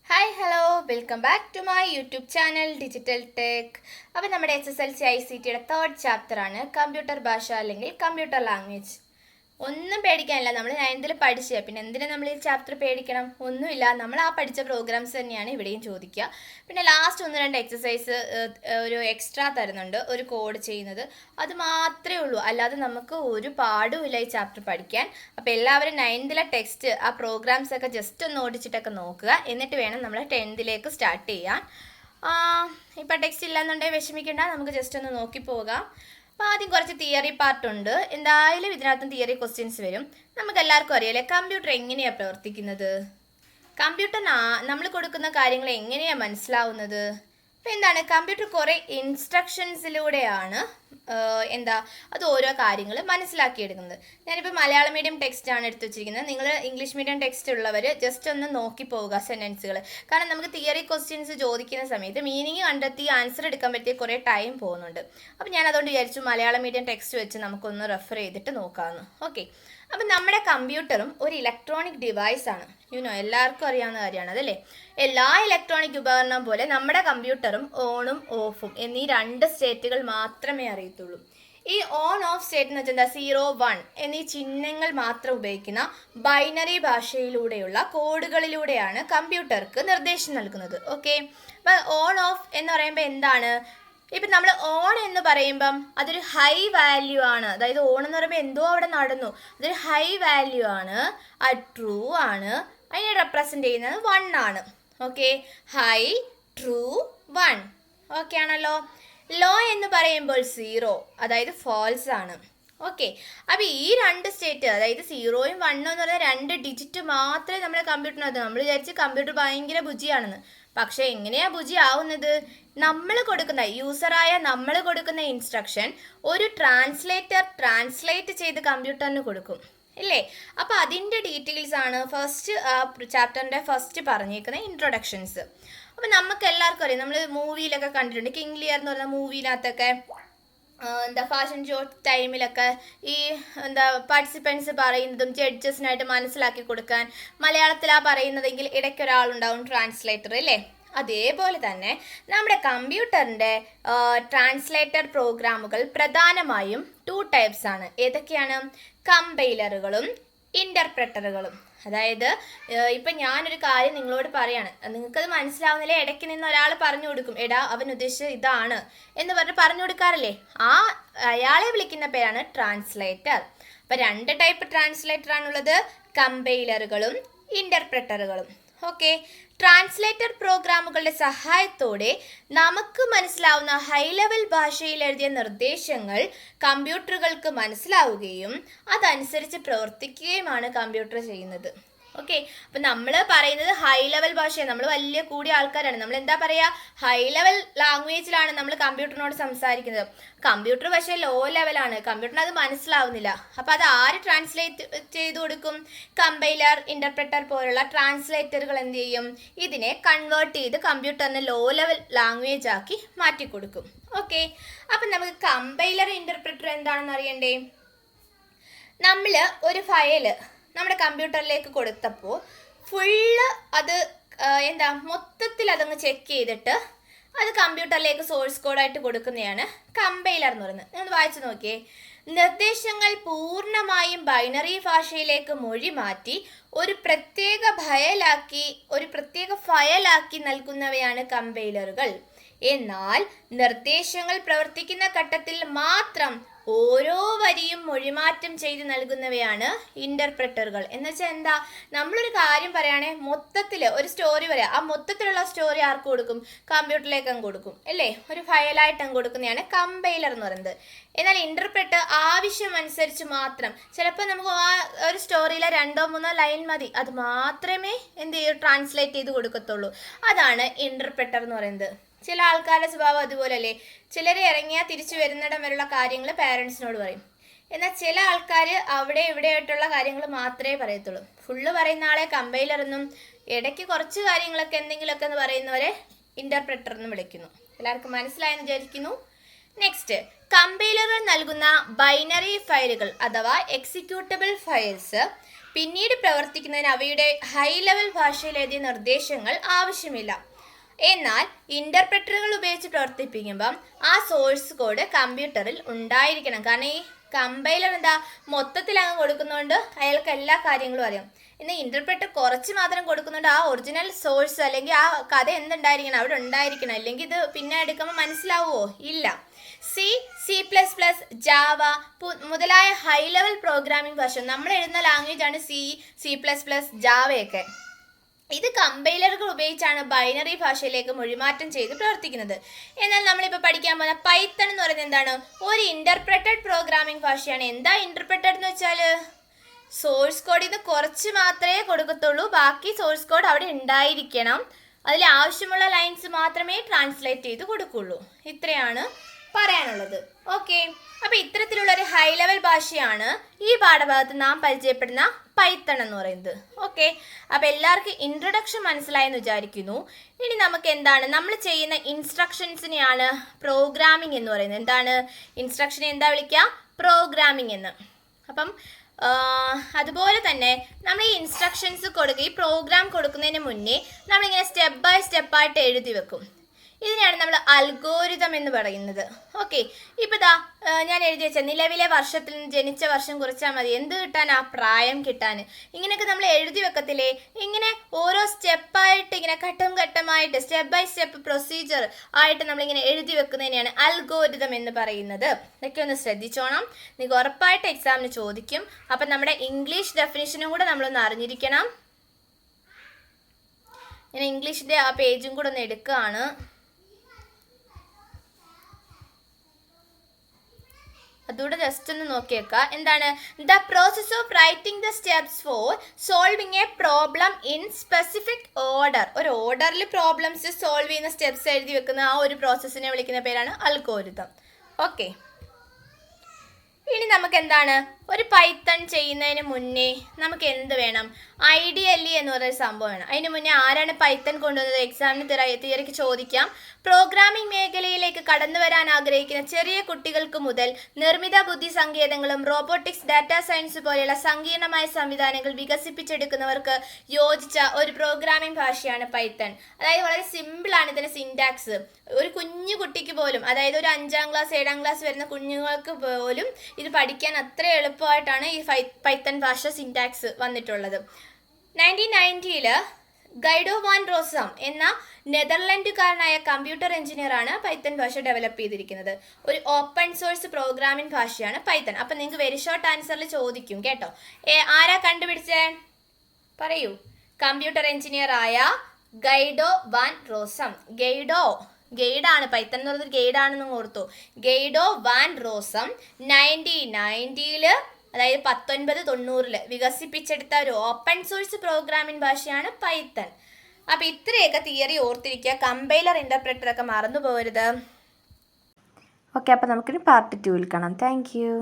Hi hello welcome back to my YouTube channel digital tech. അപ്പോൾ നമ്മുടെ SSLC ICTയുടെ 3rd ചാപ്റ്ററാണ് computer ഭാഷ അല്ലെങ്കിൽ കമ്പ്യൂട്ടർ ലാംഗ്വേജ്. ഒന്നും പേടിക്കാനില്ല, നമ്മൾ 9th പഠിച്ചത്. പിന്നെ എന്തിനാ നമ്മൾ ഈ ചാപ്റ്റർ പേടിക്കണം? ഒന്നുമില്ല, നമ്മൾ ആ പഠിച്ച പ്രോഗ്രാംസ് തന്നെയാണ് ഇവിടെയും ചോദിക്കുക. പിന്നെ ലാസ്റ്റ് 1-2 എക്സസൈസ് ഒരു എക്സ്ട്രാ തരുന്നുണ്ട്, ഒരു കോഡ് ചെയ്യുന്നത്. അത് മാത്രമേ ഉള്ളൂ, അല്ലാതെ നമുക്ക് ഒരു പാടുമില്ല ഈ ചാപ്റ്റർ പഠിക്കാൻ. അപ്പോൾ എല്ലാവരും 9th ടെക്സ്റ്റ് ആ പ്രോഗ്രാംസ് ഒക്കെ ജസ്റ്റ് ഒന്ന് ഓടിച്ചിട്ടൊക്കെ നോക്കുക. എന്നിട്ട് വേണം നമ്മൾ 10th സ്റ്റാർട്ട് ചെയ്യാൻ. ഇപ്പം ടെക്സ്റ്റ് ഇല്ലാന്നുണ്ടെങ്കിൽ വിഷമിക്കേണ്ട, നമുക്ക് ജസ്റ്റ് ഒന്ന് നോക്കി പോകാം. അപ്പോൾ ആദ്യം കുറച്ച് തിയറി പാർട്ടുണ്ട്. എന്തായാലും ഇതിനകത്തും തിയറി ക്വസ്റ്റ്യൻസ് വരും. നമുക്ക് എല്ലാവർക്കും അറിയാലേ കമ്പ്യൂട്ടർ എങ്ങനെയാണ് പ്രവർത്തിക്കുന്നത്, കമ്പ്യൂട്ടർ നമ്മൾ കൊടുക്കുന്ന കാര്യങ്ങൾ എങ്ങനെയാണ് മനസ്സിലാവുന്നത്. അപ്പോൾ എന്താണ്, കമ്പ്യൂട്ടർ കുറേ ഇൻസ്ട്രക്ഷൻസിലൂടെയാണ് അത് ഓരോ കാര്യങ്ങൾ മനസ്സിലാക്കിയെടുക്കുന്നത്. ഞാനിപ്പോൾ മലയാളം മീഡിയം ടെക്സ്റ്റ് ആണ് എടുത്തു വെച്ചിരിക്കുന്നത്. നിങ്ങൾ ഇംഗ്ലീഷ് മീഡിയം ടെക്സ്റ്റ് ഉള്ളവർ ജസ്റ്റ് ഒന്ന് നോക്കി പോവുക സെൻറ്റൻസുകൾ. കാരണം നമുക്ക് തിയറി ക്വസ്റ്റ്യൻസ് ചോദിക്കുന്ന സമയത്ത് മീനിങ് കണ്ടെത്തി ആൻസർ എടുക്കാൻ പറ്റിയ കുറേ ടൈം പോകുന്നുണ്ട്. അപ്പോൾ ഞാൻ അതുകൊണ്ട് വിചാരിച്ചു മലയാളം മീഡിയം ടെക്സ്റ്റ് വെച്ച് നമുക്കൊന്ന് റെഫർ ചെയ്തിട്ട് നോക്കാമെന്ന്. ഓക്കെ, അപ്പം നമ്മുടെ കമ്പ്യൂട്ടറും ഒരു ഇലക്ട്രോണിക് ഡിവൈസ് ആണ്. എല്ലാവർക്കും അറിയാവുന്ന കാര്യമാണ് അതല്ലേ. എല്ലാ ഇലക്ട്രോണിക് ഉപകരണം പോലെ നമ്മുടെ കമ്പ്യൂട്ടറും ഓണും ഓഫും എന്നീ 2 സ്റ്റേറ്റുകൾ മാത്രമേ അറിയത്തുള്ളൂ. ഈ ഓൺ ഓഫ് സ്റ്റേറ്റ് എന്ന് വെച്ചാൽ 0, 1 എന്നീ ചിഹ്നങ്ങൾ മാത്രം ഉപയോഗിക്കുന്ന ബൈനറി ഭാഷയിലൂടെയുള്ള കോഡുകളിലൂടെയാണ് കമ്പ്യൂട്ടർക്ക് നിർദ്ദേശം നൽകുന്നത്. ഓക്കെ, അപ്പം ഓൺ ഓഫ് എന്ന് പറയുമ്പോൾ എന്താണ്, ഇപ്പം നമ്മൾ ഓൺ എന്ന് പറയുമ്പം അതൊരു ഹൈ വാല്യൂ ആണ്. അതായത് ഓൺ എന്ന് പറയുമ്പോൾ എന്തോ അവിടെ നടന്നു, അതൊരു ഹൈ വാല്യൂ ആണ്, അത് ട്രൂ ആണ്. അതിനെ റെപ്രസെൻ്റ് ചെയ്യുന്നത് 1 ആണ്. Okay, high, true, 1. ഓക്കെ ആണല്ലോ. ലോ എന്ന് പറയുമ്പോൾ 0, അതായത് ഫാൾസ് ആണ്. ഓക്കെ, അപ്പോൾ ഈ 2 സ്റ്റേറ്റ്, അതായത് 0ഉം 1ഉം എന്ന് പറഞ്ഞാൽ 2 ഡിജിറ്റ് മാത്രമേ നമ്മുടെ കമ്പ്യൂട്ടറിനകത്ത്. നമ്മൾ വിചാരിച്ച് കമ്പ്യൂട്ടർ ഭയങ്കര ബുജിയാണെന്ന്. പക്ഷേ എങ്ങനെയാണ് ബുജി ആവുന്നത്? നമ്മൾ കൊടുക്കുന്ന, യൂസറായ നമ്മൾ കൊടുക്കുന്ന ഇൻസ്ട്രക്ഷൻ ഒരു ട്രാൻസ്ലേറ്റർ ട്രാൻസ്ലേറ്റ് ചെയ്ത് കമ്പ്യൂട്ടറിന് കൊടുക്കും ഇല്ലേ. അപ്പോൾ അതിൻ്റെ ഡീറ്റെയിൽസ് ആണ് ചാപ്റ്ററിൻ്റെ ഫസ്റ്റ് പറഞ്ഞേക്കുന്ന ഇൻട്രൊഡക്ഷൻസ്. അപ്പോൾ നമുക്ക് എല്ലാവർക്കും അറിയാം, നമ്മൾ മൂവിയിലൊക്കെ കണ്ടിട്ടുണ്ട്. കിങ് ലിയർ എന്ന് പറയുന്ന മൂവിയിനകത്തൊക്കെ ഫാഷൻ ഷോ ടൈമിലൊക്കെ ഈ പാർട്ടിസിപ്പൻസ് പറയുന്നതും ജഡ്ജസിനായിട്ട് മനസ്സിലാക്കി കൊടുക്കാൻ മലയാളത്തിലാണ് പറയുന്നതെങ്കിൽ ഇടയ്ക്കൊരാളുണ്ടാവും ട്രാൻസ്ലേറ്റർ അല്ലേ. അതേപോലെ തന്നെ നമ്മുടെ കമ്പ്യൂട്ടറിൻ്റെ ട്രാൻസ്ലേറ്റർ പ്രോഗ്രാമുകൾ പ്രധാനമായും 2 ടൈപ്സ് ആണ്. ഏതൊക്കെയാണ്? കമ്പൈലറുകളും ഇൻ്റർപ്രറ്ററുകളും. അതായത് ഇപ്പം ഞാനൊരു കാര്യം നിങ്ങളോട് പറയാണ്, നിങ്ങൾക്കത് മനസ്സിലാവുന്നില്ല, ഇടയ്ക്ക് നിന്ന് ഒരാൾ പറഞ്ഞു കൊടുക്കും, എടാ അവൻ ഉദ്ദേശിച്ചത് ഇതാണ് എന്ന് പറഞ്ഞ് പറഞ്ഞു കൊടുക്കാറില്ലേ, അയാളെ വിളിക്കുന്ന പേരാണ് ട്രാൻസ്ലേറ്റർ. അപ്പം 2 ടൈപ്പ് ട്രാൻസ്ലേറ്റർ ആണുള്ളത്, കമ്പൈലറുകളും ഇൻ്റർപ്രറ്ററുകളും. ഓക്കെ, ട്രാൻസ്ലേറ്റർ പ്രോഗ്രാമുകളുടെ സഹായത്തോടെ നമുക്ക് മനസ്സിലാവുന്ന ഹൈ ലെവൽ ഭാഷയിൽ എഴുതിയ നിർദ്ദേശങ്ങൾ കമ്പ്യൂട്ടറുകൾക്ക് മനസ്സിലാവുകയും അതനുസരിച്ച് പ്രവർത്തിക്കുകയുമാണ് കമ്പ്യൂട്ടർ ചെയ്യുന്നത്. ഓക്കെ, അപ്പം നമ്മൾ പറയുന്നത് ഹൈ ലെവൽ ഭാഷയാണ്, നമ്മൾ വലിയ കൂടിയ ആൾക്കാരാണ്. നമ്മൾ എന്താ പറയുക, ഹൈ ലെവൽ ലാംഗ്വേജിലാണ് നമ്മൾ കമ്പ്യൂട്ടറിനോട് സംസാരിക്കുന്നത്. കമ്പ്യൂട്ടർ പക്ഷേ ലോ ലെവലാണ്, കമ്പ്യൂട്ടറിന് അത് മനസ്സിലാവുന്നില്ല. അപ്പോൾ അത് ആര് ട്രാൻസ്ലേറ്റ് ചെയ്ത് കൊടുക്കും? കമ്പൈലർ, ഇൻ്റർപ്രറ്റർ പോലുള്ള ട്രാൻസ്ലേറ്ററുകൾ എന്ത് ചെയ്യും? ഇതിനെ കൺവേർട്ട് ചെയ്ത് കമ്പ്യൂട്ടറിന് ലോ ലെവൽ ലാംഗ്വേജ് ആക്കി മാറ്റി കൊടുക്കും. ഓക്കെ, അപ്പം നമുക്ക് കമ്പൈലർ, ഇൻ്റർപ്രറ്റർ എന്താണെന്ന് അറിയണ്ടേ? നമ്മൾ ഒരു ഫയല് നമ്മുടെ കമ്പ്യൂട്ടറിലേക്ക് കൊടുത്തപ്പോൾ ഫുള്ള് അത് മൊത്തത്തിൽ അതങ്ങ് ചെക്ക് ചെയ്തിട്ട് അത് കമ്പ്യൂട്ടറിലേക്ക് സോഴ്സ് കോഡായിട്ട് കൊടുക്കുന്നതാണ് കമ്പൈലർ എന്ന് പറയുന്നത്. നിങ്ങൾ വായിച്ചു നോക്കിയേ. നിർദ്ദേശങ്ങൾ പൂർണ്ണമായും ബൈനറി ഭാഷയിലേക്ക് മൊഴി മാറ്റി ഒരു പ്രത്യേക ഫയലാക്കി നൽകുന്നവയാണ് കമ്പൈലറുകൾ. എന്നാൽ നിർദ്ദേശങ്ങൾ പ്രവർത്തിക്കുന്ന ഘട്ടത്തിൽ മാത്രം ഓരോ വരിയും മൊഴിമാറ്റം ചെയ്ത് നൽകുന്നവയാണ് ഇൻ്റർപ്രറ്ററുകൾ. എന്നുവെച്ചാൽ എന്താ, നമ്മളൊരു കാര്യം പറയുകയാണെങ്കിൽ മൊത്തത്തിൽ ഒരു സ്റ്റോറി പറയാം, ആ മൊത്തത്തിലുള്ള സ്റ്റോറി ആർക്ക് കൊടുക്കും? കമ്പ്യൂട്ടറിലേക്ക് അങ്ങ് കൊടുക്കും അല്ലേ, ഒരു ഫയലായിട്ട് അങ്ങ് കൊടുക്കുന്നതാണ് കമ്പൈലർ എന്ന് പറയുന്നത്. എന്നാൽ ഇൻ്റർപ്രറ്റർ ആവശ്യമനുസരിച്ച് മാത്രം, ചിലപ്പോൾ നമുക്ക് ആ ഒരു സ്റ്റോറിയിലെ 2-3 ലൈൻ മതി, അത് മാത്രമേ ട്രാൻസ്ലേറ്റ് ചെയ്ത് കൊടുക്കത്തുള്ളൂ. അതാണ് ഇൻ്റർപ്രറ്റർ എന്ന് പറയുന്നത്. ചില ആൾക്കാരുടെ സ്വഭാവം അതുപോലല്ലേ, ചിലർ ഇറങ്ങിയാൽ തിരിച്ചു വരുന്നിടം വരെയുള്ള കാര്യങ്ങൾ പാരൻസിനോട് പറയും. എന്നാൽ ചില ആൾക്കാർ അവിടെ ഇവിടെയായിട്ടുള്ള കാര്യങ്ങൾ മാത്രമേ പറയത്തുള്ളൂ. ഫുള്ള് പറയുന്ന ആളെ കമ്പൈലർ എന്നും ഇടയ്ക്ക് കുറച്ച് കാര്യങ്ങളൊക്കെ എന്തെങ്കിലുമൊക്കെ എന്ന് പറയുന്നവരെ ഇൻ്റർപ്രറ്റർ എന്നും വിളിക്കുന്നു. എല്ലാവർക്കും മനസ്സിലായെന്ന് വിചാരിക്കുന്നു. നെക്സ്റ്റ്, കമ്പൈലറുകൾ നൽകുന്ന ബൈനറി ഫയലുകൾ അഥവാ എക്സിക്യൂട്ടബിൾ ഫയൽസ് പിന്നീട് പ്രവർത്തിക്കുന്നതിന് അവയുടെ ഹൈ ലെവൽ ഭാഷയിൽ എഴുതിയ നിർദ്ദേശങ്ങൾ ആവശ്യമില്ല. എന്നാൽ ഇന്റർപ്രറ്ററുകൾ ഉപയോഗിച്ച് പ്രവർത്തിപ്പിക്കുമ്പം ആ സോഴ്സ് കോഡ് കമ്പ്യൂട്ടറിൽ ഉണ്ടായിരിക്കണം. കാരണം ഈ കമ്പൈലർ എന്താ മൊത്തത്തിൽ അങ്ങ് കൊടുക്കുന്നതുകൊണ്ട് അയാൾക്ക് എല്ലാ കാര്യങ്ങളും അറിയാം. ഇന്ന് ഇന്റർപ്രറ്റർ കുറച്ച് മാത്രം കൊടുക്കുന്നുണ്ട്, ആ ഒറിജിനൽ സോഴ്സ് അല്ലെങ്കിൽ ആ കഥ എന്തുണ്ടായിരിക്കണം അവിടെ ഉണ്ടായിരിക്കണം. അല്ലെങ്കിൽ ഇത് പിന്നെ എടുക്കുമ്പോൾ മനസ്സിലാവുമോ? ഇല്ല. C++, ജാവ മുതലായ ഹൈ ലെവൽ പ്രോഗ്രാമിംഗ് ഭാഷ, നമ്മൾ എഴുതുന്ന ലാംഗ്വേജ് ആണ് C++, ജാവയൊക്കെ. ഇത് കമ്പൈലറുകൾ ഉപയോഗിച്ചാണ് ബൈനറി ഭാഷയിലേക്ക് മൊഴിമാറ്റം ചെയ്ത് പ്രവർത്തിക്കുന്നത്. എന്നാൽ നമ്മളിപ്പോൾ പഠിക്കാൻ പോകുന്ന പൈത്തൺ എന്ന് പറയുന്നത് എന്താണ്? ഒരു ഇന്റർപ്രറ്റഡ് പ്രോഗ്രാമിംഗ് ഭാഷയാണ്. എന്താ ഇന്റർപ്രറ്റഡ് എന്ന് വെച്ചാൽ സോഴ്സ് കോഡിൽ നിന്ന് കുറച്ച് മാത്രമേ കൊടുക്കത്തുള്ളൂ, ബാക്കി സോഴ്സ് കോഡ് അവിടെ ഉണ്ടായിരിക്കണം. അതിൽ ആവശ്യമുള്ള ലൈൻസ് മാത്രമേ ട്രാൻസ്ലേറ്റ് ചെയ്ത് കൊടുക്കുള്ളൂ. ഇത്രയാണ് പറയാനുള്ളത്. ഓക്കെ, അപ്പോൾ ഇത്തരത്തിലുള്ള ഒരു ഹൈ ലെവൽ ഭാഷയാണ് ഈ പാഠഭാഗത്ത് നാം പരിചയപ്പെടുന്ന പൈത്തൺ എന്ന് പറയുന്നത്. ഓക്കെ, അപ്പോൾ എല്ലാവർക്കും ഇൻട്രൊഡക്ഷൻ മനസ്സിലായെന്ന് വിചാരിക്കുന്നു. ഇനി നമുക്ക് എന്താണ് നമ്മൾ ചെയ്യുന്ന ഇൻസ്ട്രക്ഷൻസിനെയാണ് പ്രോഗ്രാമിംഗ് എന്ന് പറയുന്നത്. എന്താണ് ഇൻസ്ട്രക്ഷനെ എന്താ വിളിക്കുക? പ്രോഗ്രാമിംഗ് എന്ന്. അപ്പം അതുപോലെ തന്നെ നമ്മൾ ഈ ഇൻസ്ട്രക്ഷൻസ് കൊടുക്കുക, ഈ പ്രോഗ്രാം കൊടുക്കുന്നതിന് മുന്നേ നമ്മളിങ്ങനെ സ്റ്റെപ്പ് ബൈ സ്റ്റെപ്പായിട്ട് എഴുതി വെക്കും. ഇതിനെയാണ് നമ്മൾ അൽഗോരിതം എന്ന് പറയുന്നത്. ഓക്കെ, ഇപ്പോൾ ഇതാ ഞാൻ എഴുതി വെച്ച നിലവിലെ വർഷത്തിൽ നിന്ന് ജനിച്ച വർഷം കുറിച്ചാൽ മതി. എന്ത് കിട്ടാൻ? ആ പ്രായം കിട്ടാൻ. ഇങ്ങനെയൊക്കെ നമ്മൾ എഴുതി വെക്കത്തില്ലേ? ഇങ്ങനെ ഓരോ സ്റ്റെപ്പായിട്ട് ഇങ്ങനെ ഘട്ടം ഘട്ടമായിട്ട് സ്റ്റെപ്പ് ബൈ സ്റ്റെപ്പ് പ്രൊസീജിയർ ആയിട്ട് നമ്മളിങ്ങനെ എഴുതി വെക്കുന്നതിനെയാണ് അൽഗോരിതം എന്ന് പറയുന്നത്. ഇതൊക്കെ ഒന്ന് ശ്രദ്ധിച്ചോണം, നിങ്ങൾക്ക് ഉറപ്പായിട്ട് എക്സാമിന് ചോദിക്കും. അപ്പം നമ്മുടെ ഇംഗ്ലീഷ് ഡെഫിനിഷനും കൂടെ നമ്മളൊന്ന് അറിഞ്ഞിരിക്കണം. ഞാൻ ഇംഗ്ലീഷിൻ്റെ ആ പേജും കൂടെ ഒന്ന് എടുക്കുകയാണ്. അതുകൂടെ ജസ്റ്റ് ഒന്ന് നോക്കിയേക്കുക. എന്താണ്? The process of writing the steps four solving A problem in specific order. ഒരു ഓർഡറിൽ പ്രോബ്ലംസ് സോൾവ് ചെയ്യുന്ന സ്റ്റെപ്സ് എഴുതി വെക്കുന്ന ആ ഒരു പ്രോസസ്സിനെ വിളിക്കുന്ന പേരാണ് അൽഗോരിതം. ഓക്കെ, ഇനി നമുക്ക് എന്താണ് ഒരു പൈത്തൺ ചെയ്യുന്നതിന് മുന്നേ നമുക്ക് എന്ത് വേണം? IDLE എന്ന് പറയുന്ന സംഭവം വേണം. അതിന് മുന്നേ ആരാണ് പൈത്തൺ കൊണ്ടുവന്നത്? എക്സാമിന് തിയറിക്ക് ചോദിക്കാം. പ്രോഗ്രാമിംഗ് മേഖലയിലേക്ക് കടന്നു വരാൻ ആഗ്രഹിക്കുന്ന ചെറിയ കുട്ടികൾക്ക് മുതൽ നിർമ്മിത ബുദ്ധി സങ്കേതങ്ങളും റോബോട്ടിക്സ്, ഡാറ്റാ സയൻസ് പോലെയുള്ള സങ്കീർണമായ സംവിധാനങ്ങൾ വികസിപ്പിച്ചെടുക്കുന്നവർക്ക് യോജിച്ച ഒരു പ്രോഗ്രാമിംഗ് ഭാഷയാണ് പൈത്തൺ. അതായത് വളരെ സിമ്പിളാണ് ഇതിന്റെ സിൻടാക്സ്. ഒരു കുഞ്ഞു കുട്ടിക്ക് പോലും, അതായത് ഒരു 5ാം ക്ലാസ് 7ാം ക്ലാസ് വരുന്ന കുഞ്ഞുങ്ങൾക്ക് പോലും ഇത് പഠിക്കാൻ അത്ര എളുപ്പമായിട്ടാണ് ഈ പൈത്തൺ ഭാഷ സിൻടാക്സ് വന്നിട്ടുള്ളത്. 1990 ഗൈഡോ വാൻ റോസം എന്ന നെതർലൻഡുകാരനായ കമ്പ്യൂട്ടർ എഞ്ചിനീയറാണ് പൈത്തൺ ഭാഷ ഡെവലപ്പ് ചെയ്തിരിക്കുന്നത്. ഒരു ഓപ്പൺ സോഴ്സ് പ്രോഗ്രാമിംഗ് ഭാഷയാണ് പൈത്തൺ. അപ്പം നിങ്ങൾക്ക് വെരി ഷോർട്ട് ആൻസറിൽ ചോദിക്കും കേട്ടോ. ആരാ കണ്ടുപിടിച്ചേ? പറയൂ. കമ്പ്യൂട്ടർ എഞ്ചിനീയർ ആയ ഗൈഡോ വാൻ റോസം. ഗൈഡാണ് പൈത്തൺ എന്ന് പറയുന്നത്, ഗൈഡാണെന്ന് ഓർത്തു. ഗൈഡോ വാൻ റോസം 1990 അതായത് 1990 വികസിപ്പിച്ചെടുത്ത ഒരു ഓപ്പൺ സോഴ്സ് പ്രോഗ്രാമിംഗ് ഭാഷയാണ് പൈത്തൺ. അപ്പം ഇത്രയൊക്കെ തിയറി ഓർത്തിരിക്കുക. കമ്പൈലർ ഇന്റർപ്രറ്റർ ഒക്കെ മറന്നു പോകരുത്. ഓക്കെ, അപ്പം നമുക്കിനി പാർട്ട് 2 കാണാം. Thank you.